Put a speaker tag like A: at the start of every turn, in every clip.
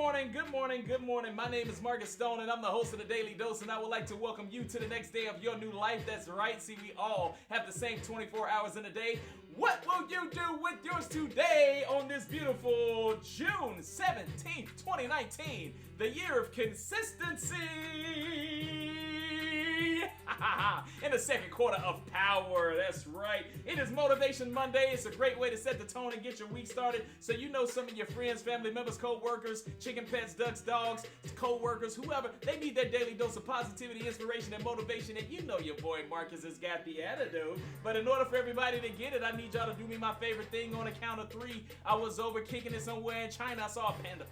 A: Good morning. My name is Markiss Stone, and I'm the host of the Daily Dose, and I would like to welcome you to the next day of your new life. That's right. See, we all have the same 24 hours in a day. What will you do with yours today on this beautiful June 17th, 2019, the year of consistency? In the second quarter of power, that's right. It is Motivation Monday. It's a great way to set the tone and get your week started. So you know some of your friends, family members, co-workers, chicken pets, ducks, dogs, co-workers, whoever, they need that daily dose of positivity, inspiration, and motivation. And you know your boy Markiss has got the antidote. But in order for everybody to get it, I need y'all to do me my favorite thing on a count of three. I was over kicking it somewhere in China. I saw a panda.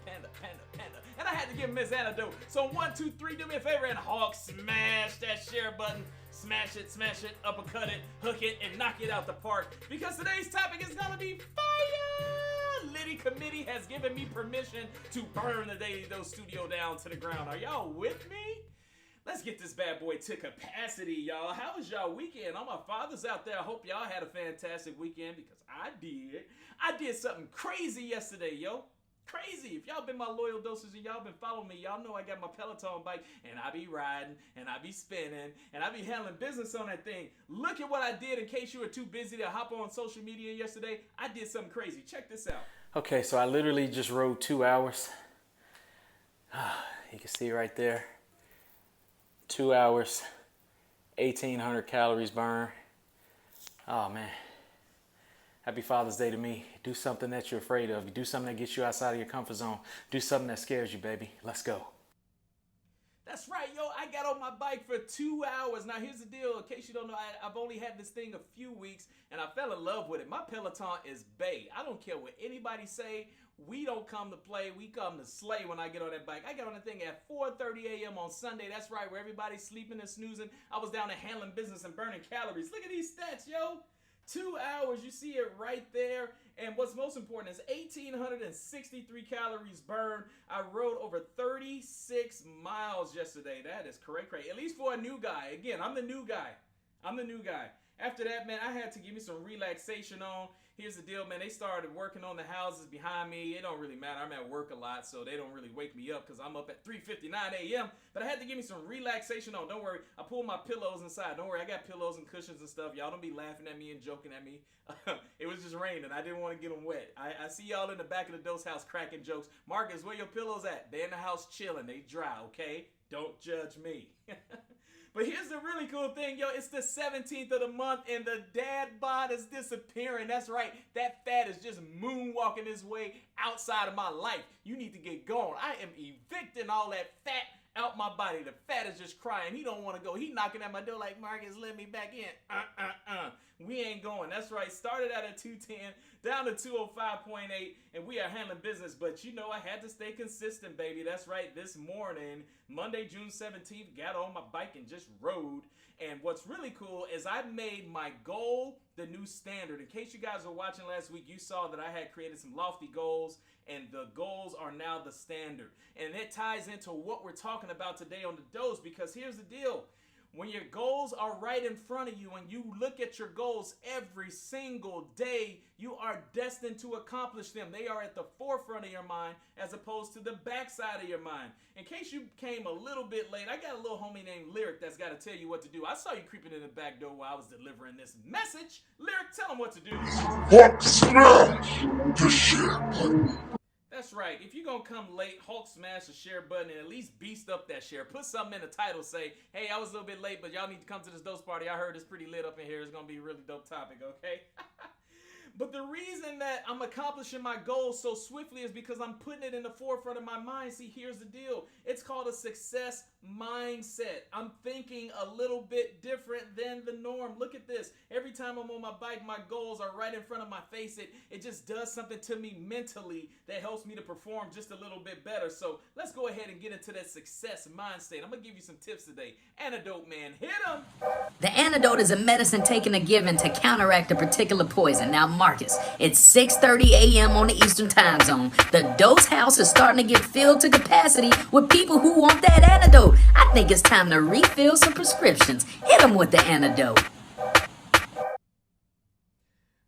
A: And I had to give him his antidote. So 1, 2, 3, do me a favor and Hawk smash that share button. Smash it, uppercut it, hook it, and knock it out the park. Because today's topic is gonna be fire! Liddy Committee has given me permission to burn the Daily Dose studio down to the ground. Are y'all with me? Let's get this bad boy to capacity, y'all. How was y'all weekend? All my fathers out there, I hope y'all had a fantastic weekend because I did. I did something crazy yesterday, yo. Crazy. If y'all been my loyal doses and y'all been following me, y'all know I got my Peloton bike and I be riding and I be spinning and I be handling business on that thing. Look at what I did in case you were too busy to hop on social media yesterday. I did something crazy. Check this out.
B: Okay, so I literally just rode 2 hours. You can see right there. 2 hours, 1,800 calories burned. Oh man. Happy Father's Day to me. Do something that you're afraid of. Do something that gets you outside of your comfort zone. Do something that scares you, baby. Let's go.
A: That's right, yo. I got on my bike for 2 hours. Now, here's the deal. In case you don't know, I've only had this thing a few weeks, and I fell in love with it. My Peloton is bae. I don't care what anybody say. We don't come to play. We come to slay when I get on that bike. I got on the thing at 4:30 a.m. on Sunday. That's right, where everybody's sleeping and snoozing. I was down there handling business and burning calories. Look at these stats, yo. 2 hours, you see it right there. And what's most important is 1,863 calories burned. I rode over 36 miles yesterday. That is correct. At least for a new guy. Again, I'm the new guy. After that, man, I had to give me some relaxation on. Here's the deal, man. They started working on the houses behind me. It don't really matter. I'm at work a lot, so they don't really wake me up because I'm up at 3:59 a.m. But I had to give me some relaxation on. Don't worry. I pulled my pillows inside. Don't worry. I got pillows and cushions and stuff. Y'all don't be laughing at me and joking at me. It was just raining. I didn't want to get them wet. I see y'all in the back of the Dose house cracking jokes. Markiss, where your pillows at? They in the house chilling. They dry, okay? Don't judge me. But here's the really cool thing, yo. It's the 17th of the month, and the dad bod is disappearing. That's right. That fat is just moonwalking his way outside of my life. You need to get going. I am evicting all that fat out my body. The fat is just crying. He don't want to go. He knocking at my door like, Markiss, let me back in. We ain't going. That's right. Started out at 210, down to 205.8, and we are handling business. But you know, I had to stay consistent, baby. That's right. This morning, Monday, June 17th, got on my bike and just rode. And what's really cool is I made my goal the new standard. In case you guys were watching last week, you saw that I had created some lofty goals, and the goals are now the standard. And it ties into what we're talking about today on the Dose, because here's the deal. When your goals are right in front of you and you look at your goals every single day, you are destined to accomplish them. They are at the forefront of your mind as opposed to the backside of your mind. In case you came a little bit late, I got a little homie named Lyric that's got to tell you what to do. I saw you creeping in the back door while I was delivering this message. Lyric, tell him what to do.
C: Hawk smash the share button.
A: That's right. If you're going to come late, Hulk smash the share button and at least beast up that share. Put something in the title. Say, hey, I was a little bit late, but y'all need to come to this Dose party. I heard it's pretty lit up in here. It's going to be a really dope topic, okay? But the reason that I'm accomplishing my goals so swiftly is because I'm putting it in the forefront of my mind. See, here's the deal. It's called a success mindset. I'm thinking a little bit different than the norm. Look at this. Every time I'm on my bike, my goals are right in front of my face. It just does something to me mentally that helps me to perform just a little bit better. So let's go ahead and get into that success mindset. I'm going to give you some tips today. Antidote, man. Hit them.
D: The antidote is a medicine taken or given to counteract a particular poison. Now, Markiss, it's 6:30 a.m. on the Eastern Time Zone. The Dose house is starting to get filled to capacity with people who want that antidote. I think it's time to refill some prescriptions. Hit them with the antidote.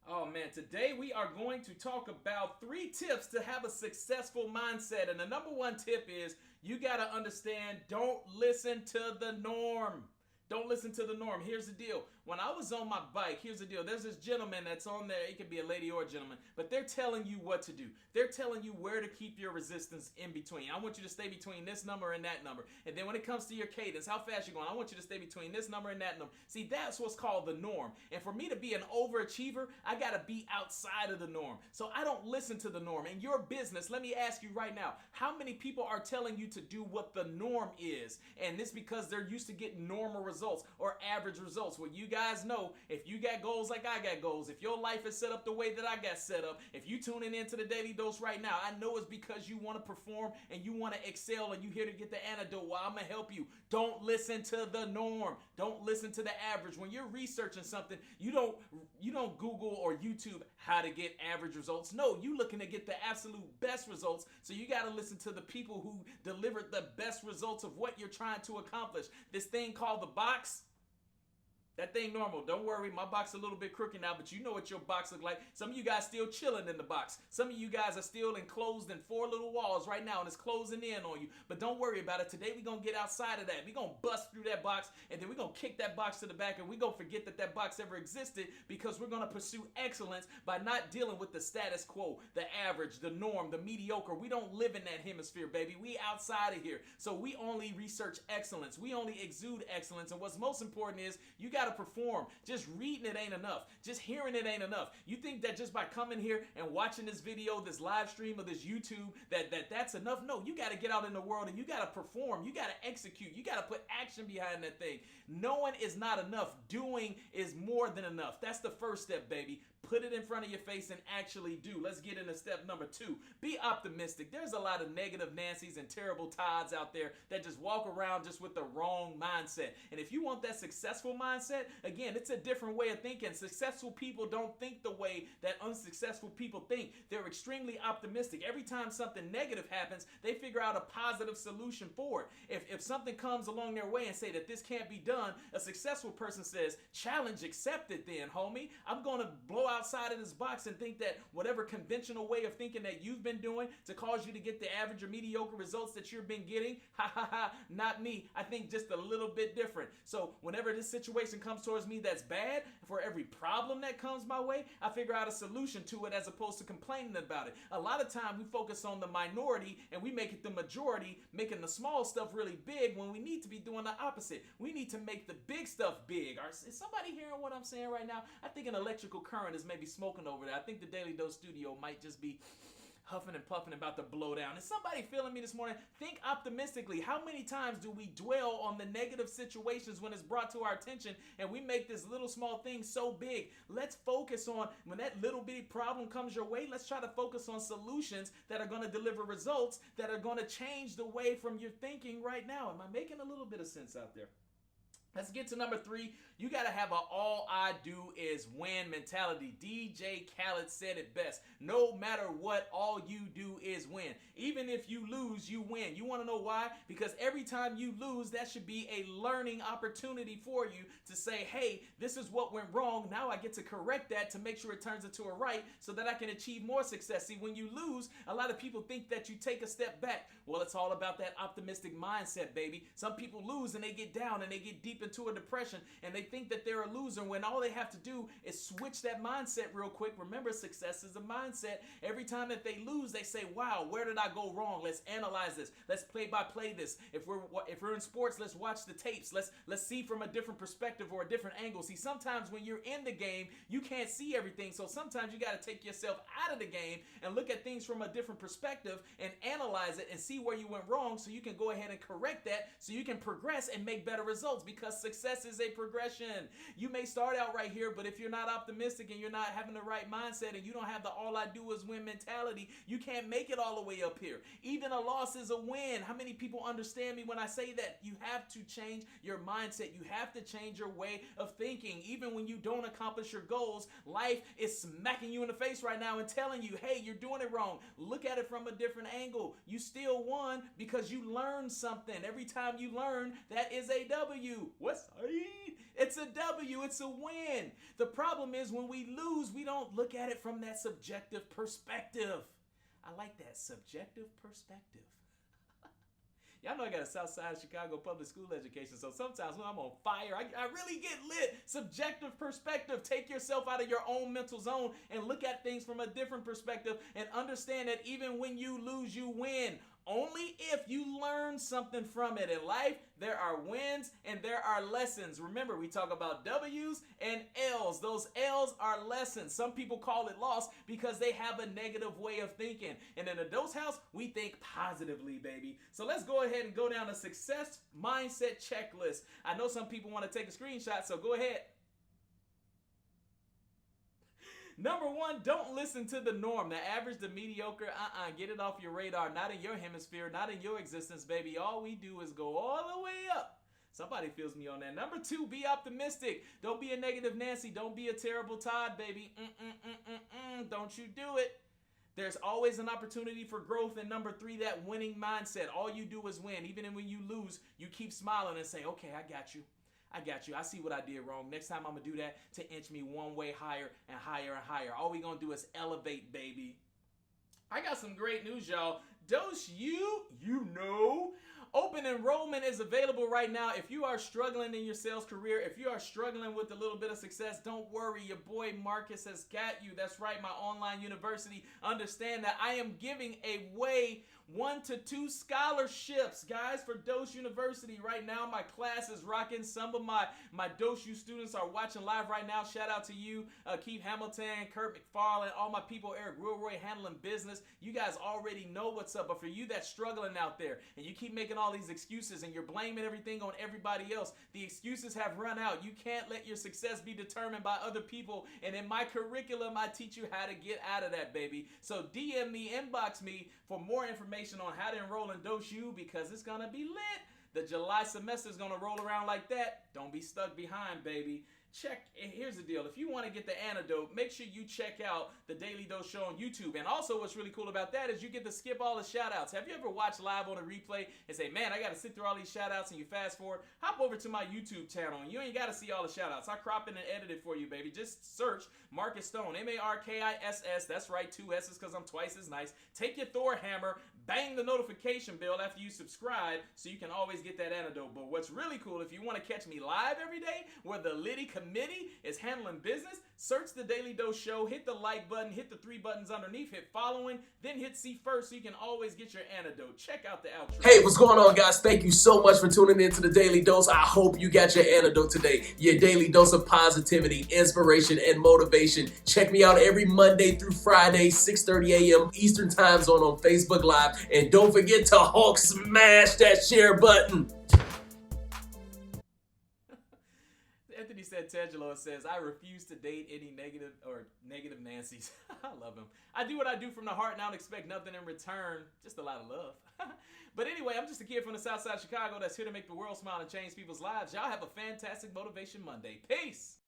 A: Oh, man, today today we are going to talk about 3 tips to have a successful mindset. And the number 1 tip is you got to understand, don't listen to the norm. Don't listen to the norm. Here's the deal. When I was on my bike, here's the deal. There's this gentleman that's on there. It could be a lady or a gentleman, but they're telling you what to do. They're telling you where to keep your resistance in between. I want you to stay between this number and that number. And then when it comes to your cadence, how fast you're going, I want you to stay between this number and that number. See, that's what's called the norm. And for me to be an overachiever, I got to be outside of the norm. So I don't listen to the norm. In your business, let me ask you right now, how many people are telling you to do what the norm is? And it's because they're used to getting normal results or average results. Well, you guys know, if you got goals like I got goals, if your life is set up the way that I got set up, if you tuning into the Daily Dose right now, I know it's because you want to perform and you want to excel and you here to get the antidote. Well, I'm going to help you. Don't listen to the norm. Don't listen to the average. When you're researching something, you don't Google or YouTube how to get average results. No, you looking to get the absolute best results. So you got to listen to the people who delivered the best results of what you're trying to accomplish. This thing called the box, that thing normal. Don't worry, my box a little bit crooked now, but you know what your box look like. Some of you guys still chilling in the box. Some of you guys are still enclosed in 4 little walls right now, and it's closing in on you. But don't worry about it. Today we're going to get outside of that. We're going to bust through that box, and then we're going to kick that box to the back, and we're going to forget that that box ever existed, because we're going to pursue excellence by not dealing with the status quo, the average, the norm, the mediocre. We don't live in that hemisphere, baby. We outside of here. So we only research excellence. We only exude excellence. And what's most important is you got to perform. Just reading it ain't enough. Just hearing it ain't enough. You think that just by coming here and watching this video, this live stream of this YouTube, that's enough? No, you got to get out in the world and you got to perform. You got to execute. You got to put action behind that thing. Knowing is not enough. Doing is more than enough. That's the first step, baby. Put it in front of your face and actually do. Let's get into step number 2. Be optimistic. There's a lot of negative Nancys and terrible Todds out there that just walk around just with the wrong mindset. And if you want that successful mindset, again, it's a different way of thinking. Successful people don't think the way that unsuccessful people think. They're extremely optimistic. Every time something negative happens, they figure out a positive solution for it. If something comes along their way and say that this can't be done, a successful person says, challenge accepted then, homie. I'm going to blow outside of this box and think that whatever conventional way of thinking that you've been doing to cause you to get the average or mediocre results that you've been getting, not me. I think just a little bit different. So whenever this situation comes towards me that's bad, for every problem that comes my way, I figure out a solution to it as opposed to complaining about it. A lot of time we focus on the minority and we make it the majority, making the small stuff really big when we need to be doing the opposite. We need to make the big stuff big. Is somebody hearing what I'm saying right now? I think an electrical current is maybe smoking over there. I think the Daily Dose studio might just be huffing and puffing about to blow down. Is somebody feeling me this morning? Think optimistically. How many times do we dwell on the negative situations when it's brought to our attention and we make this little small thing so big? Let's focus on, when that little bitty problem comes your way, let's try to focus on solutions that are going to deliver results that are going to change the way from your thinking right now. Am I making a little bit of sense out there? Let's get to number 3. You got to have an all I do is win mentality. DJ Khaled said it best. No matter what, all you do is win. Even if you lose, you win. You want to know why? Because every time you lose, that should be a learning opportunity for you to say, hey, this is what went wrong. Now I get to correct that to make sure it turns into a right so that I can achieve more success. See, when you lose, a lot of people think that you take a step back. Well, it's all about that optimistic mindset, baby. Some people lose and they get down and they get deep into a depression and they think that they're a loser when all they have to do is switch that mindset real quick. Remember, success is a mindset. Every time that they lose, they say, wow, where did I go wrong? Let's analyze this. Let's play by play this. If we're in sports, let's watch the tapes. Let's see from a different perspective or a different angle. See, sometimes when you're in the game, you can't see everything. So sometimes you got to take yourself out of the game and look at things from a different perspective and analyze it and see where you went wrong so you can go ahead and correct that so you can progress and make better results, because success is a progression. You may start out right here, but if you're not optimistic and you're not having the right mindset and you don't have the all I do is win mentality, you can't make it all the way up here. Even a loss is a win. How many people understand me when I say that? You have to change your mindset. You have to change your way of thinking. Even when you don't accomplish your goals, life is smacking you in the face right now and telling you, hey, you're doing it wrong. Look at it from a different angle. You still won because you learned something. Every time you learn, that is a W. West Side. It's a W. It's a win. The problem is when we lose, we don't look at it from that subjective perspective. I like that subjective perspective. Y'all know I got a Southside Chicago public school education, so sometimes when I'm on fire, I really get lit. Subjective perspective. Take yourself out of your own mental zone and look at things from a different perspective and understand that even when you lose, you win. Only if you learn something from it. In life, there are wins and there are lessons. Remember, we talk about W's and L's. Those L's are lessons. Some people call it loss because they have a negative way of thinking. And in the Dose House, we think positively, baby. So let's go ahead and go down a success mindset checklist. I know some people want to take a screenshot, so go ahead. Number one, don't listen to the norm, the average, the mediocre. Get it off your radar. Not in your hemisphere, not in your existence, baby. All we do is go all the way up. Somebody feels me on that. Number two, be optimistic. Don't be a negative Nancy. Don't be a terrible Todd, baby. Don't you do it. There's always an opportunity for growth. And number three, that winning mindset. All you do is win. Even when you lose, you keep smiling and say, okay, I got you. I got you. I see what I did wrong. Next time I'm going to do that to inch me one way higher and higher and higher. All we going to do is elevate, baby. I got some great news, y'all. Dose you know. Open enrollment is available right now. If you are struggling in your sales career, if you are struggling with a little bit of success, don't worry. Your boy Markiss has got you. That's right, my online university. Understand that I am giving away 1 to 2 scholarships, guys, for Dose University. Right now, my class is rocking. Some of my Dose U students are watching live right now. Shout out to you, Keith Hamilton, Kurt McFarland, all my people, Eric Wilroy, handling business. You guys already know what's up. But for you that's struggling out there and you keep making all these excuses and you're blaming everything on everybody else, the excuses have run out. You can't let your success be determined by other people. And in my curriculum, I teach you how to get out of that, baby. So DM me, inbox me for more information on how to enroll in Dose U because it's going to be lit. The July semester is going to roll around like that. Don't be stuck behind, baby. Here's the deal. If you want to get the antidote, make sure you check out the Daily Dose Show on YouTube. And also what's really cool about that is you get to skip all the shout outs. Have you ever watched live on a replay and say, man, I got to sit through all these shout outs, and you fast forward? Hop over to my YouTube channel and you ain't got to see all the shout outs. I crop it and edit it for you, baby. Just search Markiss Stone, Markiss. That's right, 2 S's because I'm twice as nice. Take your Thor hammer, bang the notification bell after you subscribe so you can always get that antidote. But what's really cool, if you want to catch me live every day where the Liddy committee is handling business, search the Daily Dose Show, hit the like button, hit the 3 buttons underneath, hit following, then hit see first so you can always get your antidote. Check out the outro.
E: Hey, what's going on, guys? Thank you so much for tuning in to the Daily Dose. I hope you got your antidote today. Your daily dose of positivity, inspiration, and motivation. Check me out every Monday through Friday, 6:30 a.m. Eastern Time Zone on Facebook Live. And don't forget to Hulk smash that share button.
A: Anthony said Tangelo says, I refuse to date any negative Nancys. I love him. I do what I do from the heart and I don't expect nothing in return. Just a lot of love. But anyway, I'm just a kid from the South Side of Chicago that's here to make the world smile and change people's lives. Y'all have a fantastic Motivation Monday. Peace.